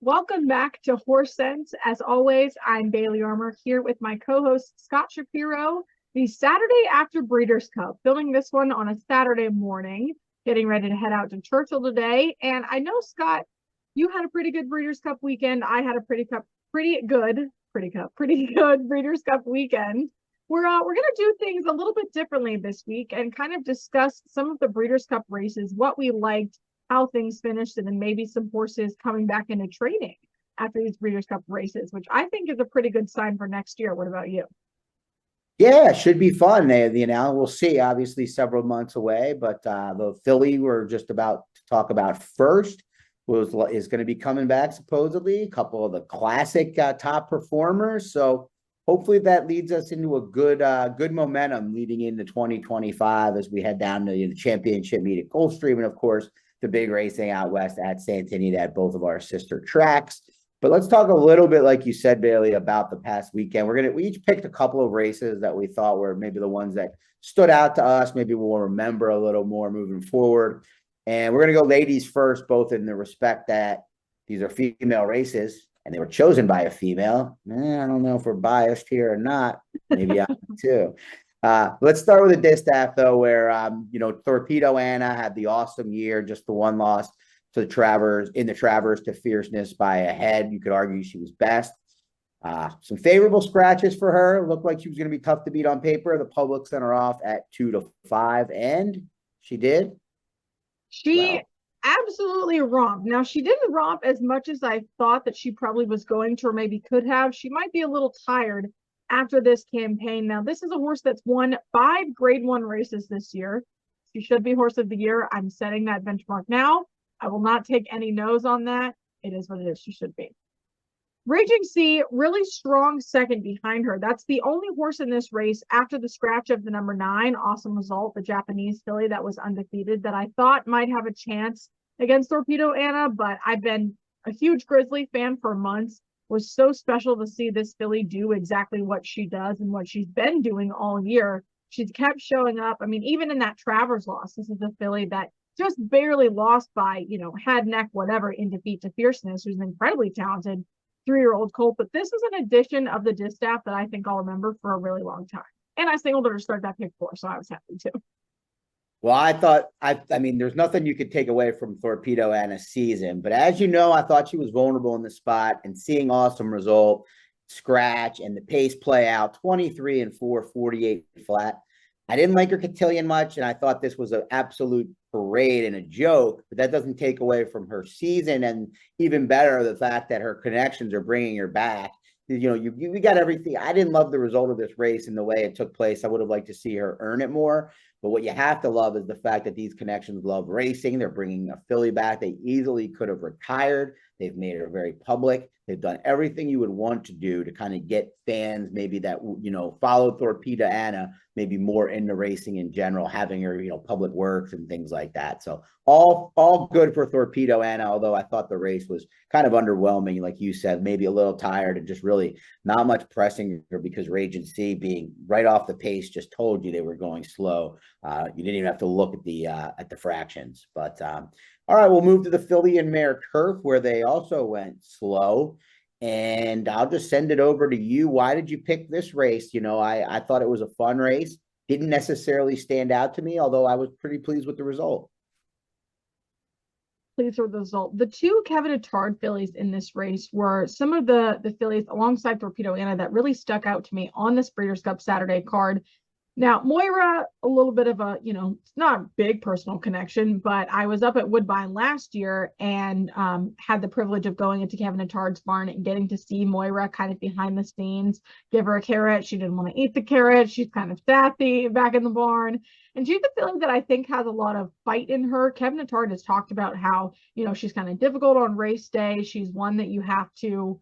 Welcome back to Horse Sense. As always, I'm Bailey Armour here with my co-host Scott Shapiro. The Saturday after Breeders' Cup, filming this one on a Saturday morning, getting ready to head out to Churchill today. And I know, Scott, you had a pretty good Breeders' Cup weekend. I had a pretty good Breeders' Cup weekend. We're gonna do things a little bit differently this week and kind of discuss some of the Breeders' Cup races, what we liked, how things finished, and then maybe some horses coming back into training after these Breeders' Cup races, which I think is a pretty good sign for next year. What about you? Yeah, it should be fun. We'll see. Obviously, several months away, but the filly we're just about to talk about first is going to be coming back supposedly. A couple of the classic top performers. So hopefully that leads us into a good momentum leading into 2025 as we head down to the championship meet at Gulfstream, and of course the big racing out west at Santini at both of our sister tracks. But let's talk a little bit, like you said, Bailey, about the past weekend. We each picked a couple of races that we thought were maybe the ones that stood out to us. Maybe we'll remember a little more moving forward. And we're going to go ladies first, both in the respect that these are female races and they were chosen by a female. I don't know if we're biased here or not. Maybe I am too. Let's start with a distaff, though, where, Torpedo Anna had the awesome year, just the one loss to the Travers to Fierceness by a head. You could argue she was best. Some favorable scratches for her. Looked like she was going to be tough to beat on paper. The public sent her off at 2-5, and she did. She absolutely romped. Now, she didn't romp as much as I thought that she probably was going to, or maybe could have. She might be a little tired after this campaign. Now, this is a horse that's won 5 Grade 1 races this year. She should be Horse of the Year. I'm setting that benchmark now. I will not take any no's on that. It is what it is. She should be. Raging Sea, really strong second behind her. That's the only horse in this race after the scratch of the number 9. Awesome result, the Japanese filly that was undefeated, that I thought might have a chance against Torpedo Anna, but I've been a huge Grizzly fan for months. Was so special to see this filly do exactly what she does and what she's been doing all year. She's kept showing up. I mean, even in that Travers loss, this is a filly that just barely lost by, head, neck, whatever, in defeat to Fierceness, who's an incredibly talented 3-year-old colt. But this is an addition of the distaff that I think I'll remember for a really long time. And I singled her to start that pick 4, so I was happy too. Well, I mean, there's nothing you could take away from Torpedo Anna's season, but as you know, I thought she was vulnerable in the spot, and seeing awesome result, scratch, and the pace play out, 23-4, 48 flat. I didn't like her cotillion much, and I thought this was an absolute parade and a joke, but that doesn't take away from her season, and even better, the fact that her connections are bringing her back. We got everything. I didn't love the result of this race and the way it took place. I would have liked to see her earn it more. But what you have to love is the fact that these connections love racing. They're bringing a filly back. They easily could have retired. They've made her very public. They've done everything you would want to do to kind of get fans maybe that, follow Torpedo Anna maybe more into racing in general, having her, public works and things like that. So all good for Torpedo Anna, although I thought the race was kind of underwhelming, like you said, maybe a little tired and just really not much pressing her because Raging Sea being right off the pace just told you they were going slow. You didn't even have to look at the fractions. But all right, we'll move to the filly and mare turf where they also went slow. And I'll just send it over to you. Why did you pick this race? I thought it was a fun race. Didn't necessarily stand out to me, although I was pretty pleased with the result. Pleased with the result. The 2 Kevin Attard fillies in this race were some of the fillies alongside Torpedo Anna that really stuck out to me on this Breeders' Cup Saturday card. Now, Moira, a little bit of a, it's not a big personal connection, but I was up at Woodbine last year and had the privilege of going into Kevin Attard's barn and getting to see Moira kind of behind the scenes, give her a carrot. She didn't want to eat the carrot. She's kind of sassy back in the barn. And she's a filly that I think has a lot of fight in her. Kevin Attard has talked about how, she's kind of difficult on race day. She's one that you have to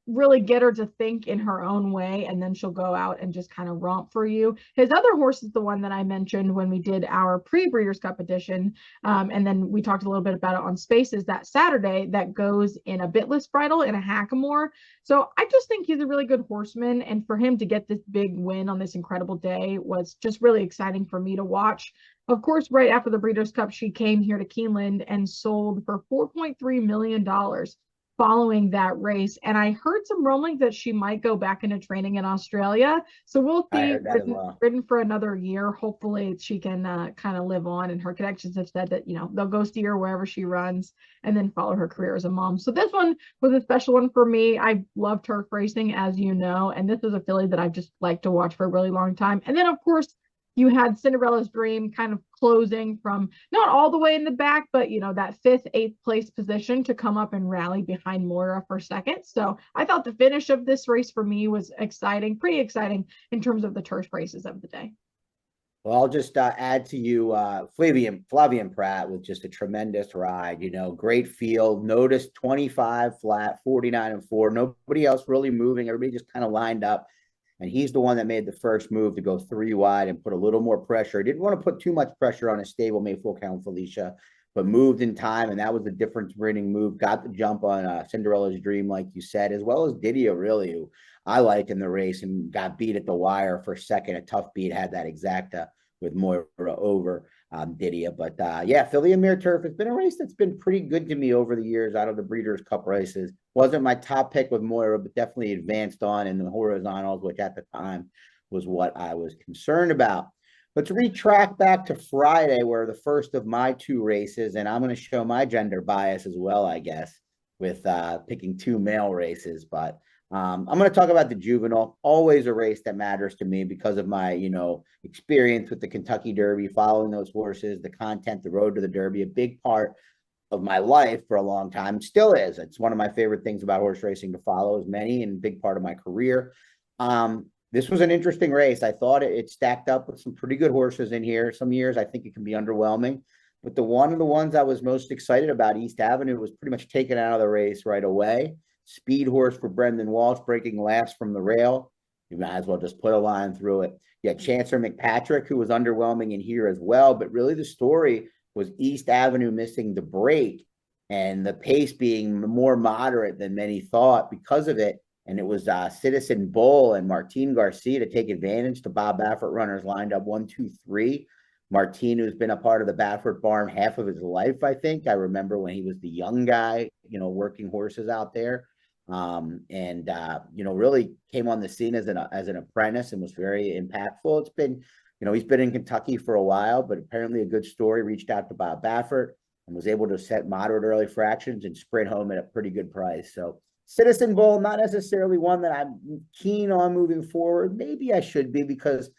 really get her to think in her own way, and then she'll go out and just kind of romp for you. His other horse is the one that I mentioned when we did our pre-Breeders' Cup edition, and then we talked a little bit about it on Spaces that Saturday, that goes in a bitless bridle in a hackamore. So I just think he's a really good horseman, and for him to get this big win on this incredible day was just really exciting for me to watch. Of course, right after the Breeders' Cup, she came here to Keeneland and sold for $4.3 million. following that race. And I heard some rumblings that she might go back into training in Australia. So we'll I see. heard that as well. Ridden for another year. Hopefully she can kind of live on. And her connections have said that, they'll go see her wherever she runs and then follow her career as a mom. So this one was a special one for me. I love turf racing, as you know, and this is a filly that I've just liked to watch for a really long time. And then, of course, you had Cinderella's Dream kind of closing from not all the way in the back, but that fifth, eighth place position to come up and rally behind Moira for second. So I thought the finish of this race for me was exciting, pretty exciting in terms of the turf races of the day. Well, I'll just add to you, Flavian Pratt with just a tremendous ride. Great field. Noticed 25 flat, 49-4. Nobody else really moving. Everybody just kind of lined up. And he's the one that made the first move to go 3 wide and put a little more pressure. Didn't want to put too much pressure on his stablemate Full Count Felicia, but moved in time, and that was the difference-bringing move. Got the jump on Cinderella's Dream, like you said, as well as Didia, really, who I liked in the race and got beat at the wire for a second. A tough beat, had that exacta with Moira over Didia. But yeah, Philly and Mere Turf has been a race that's been pretty good to me over the years out of the Breeders' Cup races. Wasn't my top pick with Moira, but definitely advanced on in the horizontals, which at the time was what I was concerned about. Let's retrack back to Friday, where the first of my 2 races, and I'm going to show my gender bias as well, I guess, with picking 2 male races. But I'm going to talk about the Juvenile, always a race that matters to me because of my, experience with the Kentucky Derby, following those horses, the content, the road to the Derby, a big part of my life for a long time. It still is. It's one of my favorite things about horse racing to follow, as many, and a big part of my career. This was an interesting race. I thought it stacked up with some pretty good horses in here. Some years I think it can be underwhelming, but one of the ones I was most excited about, East Avenue, was pretty much taken out of the race right away. Speed horse for Brendan Walsh, breaking last from the rail. You might as well just put a line through it. Yeah, Chancer McPatrick, who was underwhelming in here as well, but really the story was East Avenue missing the break and the pace being more moderate than many thought because of it. And it was Citizen Bull and Martin Garcia to take advantage. The Bob Baffert runners lined up 1, 2, 3. Martin, who's been a part of the Baffert barn half of his life, I think. I remember when he was the young guy, working horses out there. Really came on the scene as an apprentice and was very impactful. It's been, he's been in Kentucky for a while, but apparently a good story. Reached out to Bob Baffert and was able to set moderate early fractions and sprint home at a pretty good price. So Citizen Bull, not necessarily one that I'm keen on moving forward. Maybe I should be because,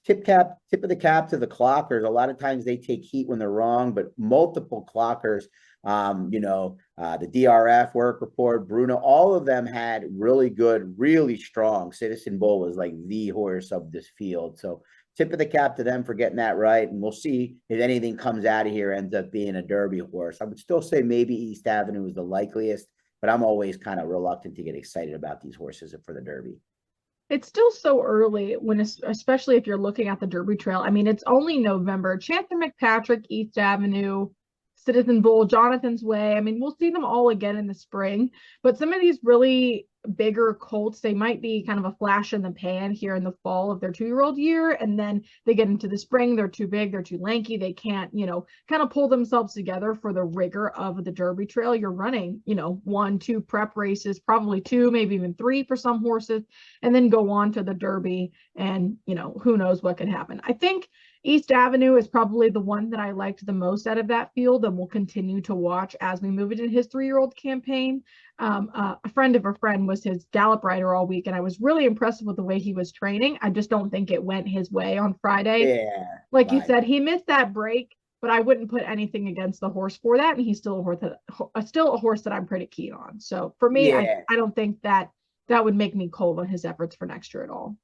tip of the cap to the clockers. A lot of times they take heat when they're wrong, but multiple clockers, the DRF work report, Bruno, all of them had really good, really strong. Citizen Bull was like the horse of this field. So tip of the cap to them for getting that right. And we'll see if anything comes out of here, ends up being a Derby horse. I would still say maybe East Avenue is the likeliest, but I'm always kind of reluctant to get excited about these horses for the Derby. It's still so early especially if you're looking at the Derby Trail. I mean, it's only November. Chancer McPatrick, East Avenue, Citizen Bull, Jonathan's Way. I mean, we'll see them all again in the spring, but some of these really bigger colts, they might be kind of a flash in the pan here in the fall of their 2-year-old year. And then they get into the spring, they're too big, they're too lanky. They can't, kind of pull themselves together for the rigor of the Derby Trail. You're running, 1, 2 prep races, probably 2, maybe even 3 for some horses, and then go on to the Derby. And, who knows what can happen. I think East Avenue is probably the one that I liked the most out of that field, and we'll continue to watch as we move into his 3-year-old campaign. A friend of a friend was his gallop rider all week, and I was really impressed with the way he was training. I just don't think it went his way on Friday. Yeah. Like you said, he missed that break, but I wouldn't put anything against the horse for that, and he's still a horse that I'm pretty keen on. So for me, I don't think that would make me cold on his efforts for next year at all.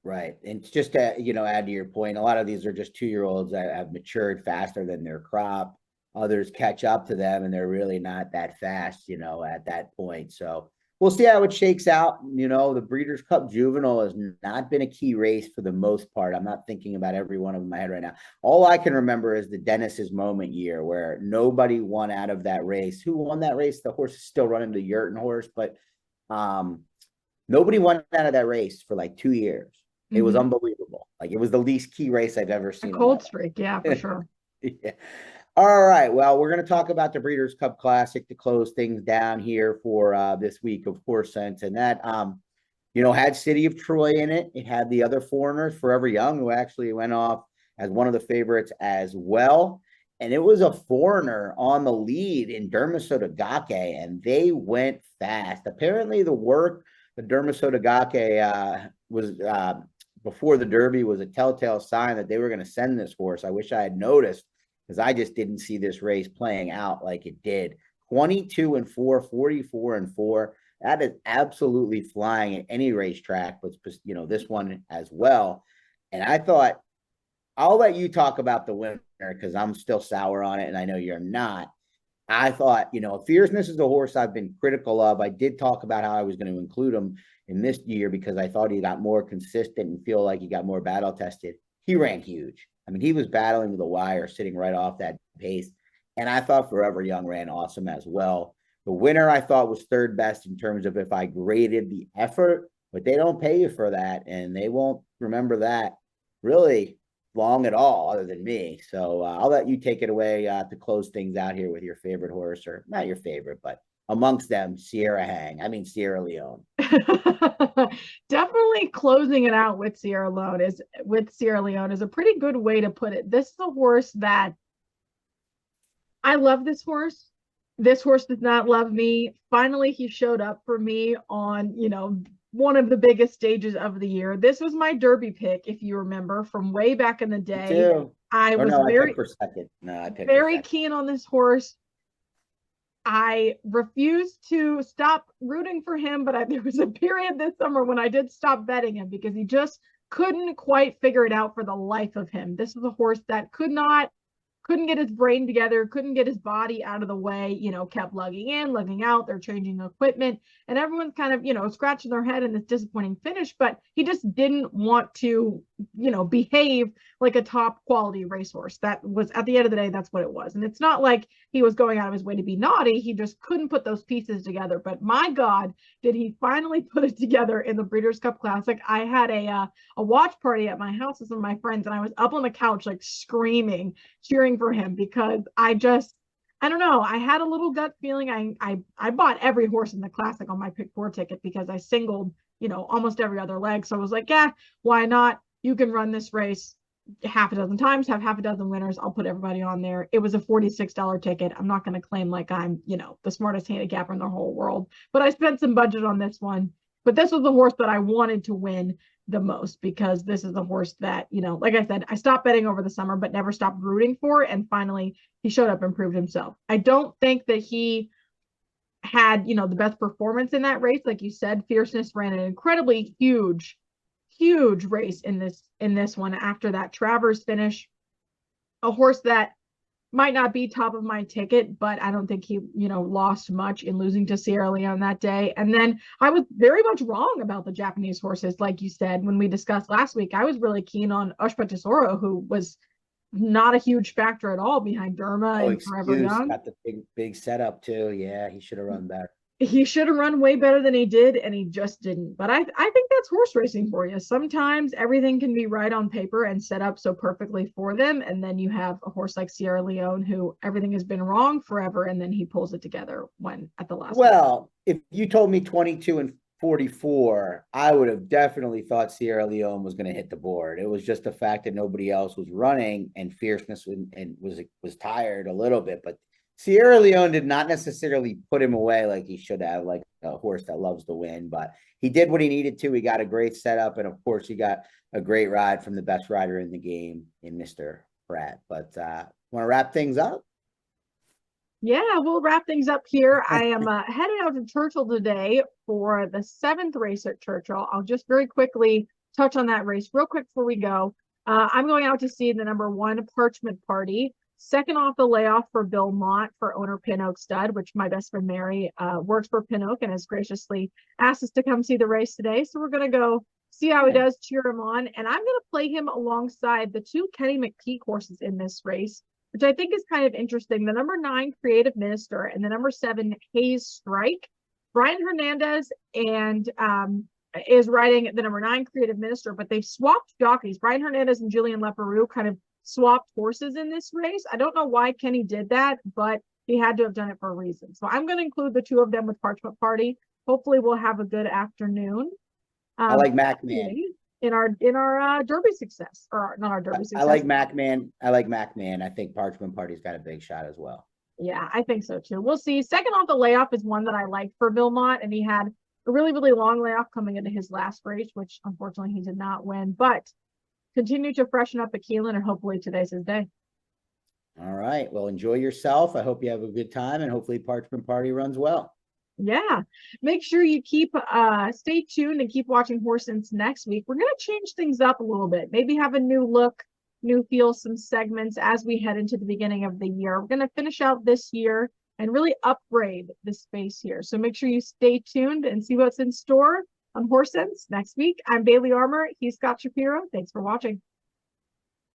Right. And just to, add to your point, a lot of these are just 2-year-olds that have matured faster than their crop. Others catch up to them and they're really not that fast, at that point. So we'll see how it shakes out. The Breeders' Cup Juvenile has not been a key race for the most part. I'm not thinking about every one of them in my head right now. All I can remember is the Dennis's Moment year where nobody won out of that race. Who won that race? The horse is still running, the Yurton horse, but nobody won out of that race for like 2 years. It was unbelievable. Like, it was the least key race I've ever seen. A cold streak. Yeah, for sure. Yeah. All right. Well, we're going to talk about the Breeders' Cup Classic to close things down here for this week of Horse Sense, and that had City of Troy in it. It had the other foreigners, Forever Young, who actually went off as one of the favorites as well. And it was a foreigner on the lead in Dermasotogake, and they went fast. Apparently, the Dermasotogake was before the Derby was a telltale sign that they were going to send this horse. I wish I had noticed because I just didn't see this race playing out like it did. 22-4, 44-4. That is absolutely flying at any racetrack, but this one as well. And I thought, I'll let you talk about the winner because I'm still sour on it, and I know you're not. I thought, Fierceness is a horse I've been critical of. I did talk about how I was going to include him in this year because I thought he got more consistent and feel like he got more battle tested. He ran huge. I mean, he was battling with the wire, sitting right off that pace. And I thought Forever Young ran awesome as well. The winner I thought was third best in terms of if I graded the effort, but they don't pay you for that, and they won't remember that really long at all other than me. So I'll let you take it away to close things out here with your favorite horse, or not your favorite, but amongst them, Sierra Leone. Definitely closing it out with Sierra Leone is a pretty good way to put it. This is a horse that I love. This horse does not love me. Finally, he showed up for me on, one of the biggest stages of the year. This was my Derby pick, if you remember, from way back in the day. I picked for second. No, I picked very keen on this horse. I refused to stop rooting for him, but there was a period this summer when I did stop betting him because he just couldn't quite figure it out for the life of him. This was a horse that couldn't get his brain together, couldn't get his body out of the way, kept lugging in, lugging out, they're changing equipment, and everyone's kind of, scratching their head in this disappointing finish, but he just didn't want to, behave like a top quality racehorse. That was, at the end of the day, that's what it was. And it's not like he was going out of his way to be naughty. He just couldn't put those pieces together. But my God, did he finally put it together in the Breeders' Cup Classic. I had a watch party at my house with some of my friends, and I was up on the couch, like screaming, cheering for him because I don't know. I had a little gut feeling. I bought every horse in the Classic on my pick four ticket because I singled, almost every other leg. So I was like, yeah, why not? You can run this race half a dozen times, have half a dozen winners. I'll put everybody on there. It was a $46 ticket. I'm not going to claim like I'm, the smartest handicapper in the whole world, but I spent some budget on this one. But this was the horse that I wanted to win the most because this is a horse that, like I said, I stopped betting over the summer, but never stopped rooting for. And finally, he showed up and proved himself. I don't think that he had, the best performance in that race. Like you said, Fierceness ran an incredibly huge race in this one after that Travers finish. A horse that might not be top of my ticket, but I don't think he, lost much in losing to Sierra Leone that day. And then I was very much wrong about the Japanese horses. Like you said, when we discussed last week, I was really keen on Ushpa Tesoro, who was not a huge factor at all behind Derma and Forever Young. Got the big setup too. Yeah, he should have run better. He should have run way better than he did, and he just didn't. But I think that's horse racing for you. Sometimes everything can be right on paper and set up so perfectly for them, and then you have a horse like Sierra Leone who everything has been wrong forever, and then he pulls it together when at the last. Well, if you told me 22-44, I would have definitely thought Sierra Leone was going to hit the board. It was just the fact that nobody else was running, and Fierceness and was tired a little bit, but Sierra Leone did not necessarily put him away like he should have, like a horse that loves to win, but he did what he needed to. He got a great setup, and of course, he got a great ride from the best rider in the game in Mr. Pratt. But want to wrap things up? Yeah, we'll wrap things up here. I am headed out to Churchill today for the 7th race at Churchill. I'll just very quickly touch on that race real quick before we go. I'm going out to see the number 1 Parchment Party. Second off the layoff for Bill Mott for owner Pinoak Stud, which my best friend Mary works for Pinoak and has graciously asked us to come see the race today. So we're going to go see how he does, cheer him on. And I'm going to play him alongside the 2 Kenny McPeak horses in this race, which I think is kind of interesting. The number 9 Creative Minister and the number 7 Hayes Strike. Brian Hernandez and is riding the number 9 Creative Minister, but they've swapped jockeys. Brian Hernandez and Julian Leperoux kind of swapped horses in this race. I don't know why Kenny did that, but he had to have done it for a reason. So I'm going to include the two of them with Parchment Party. Hopefully we'll have a good afternoon. I like MacMan. In our Derby success, or not our Derby success. I like MacMan. I think Parchment Party's got a big shot as well. Yeah, I think so too. We'll see. Second off the layoff is one that I like for Vilmont, and he had a really, really long layoff coming into his last race, which unfortunately he did not win, but continue to freshen up at Keelan, and hopefully today's his day. All right. Well, enjoy yourself. I hope you have a good time, and hopefully Parchment Party runs well. Yeah. Make sure you stay tuned and keep watching Horse Sense next week. We're going to change things up a little bit. Maybe have a new look, new feel, some segments as we head into the beginning of the year. We're going to finish out this year and really upgrade the space here. So make sure you stay tuned and see what's in store on Horse Sense next week. I'm Bailey Armour. He's Scott Shapiro. Thanks for watching.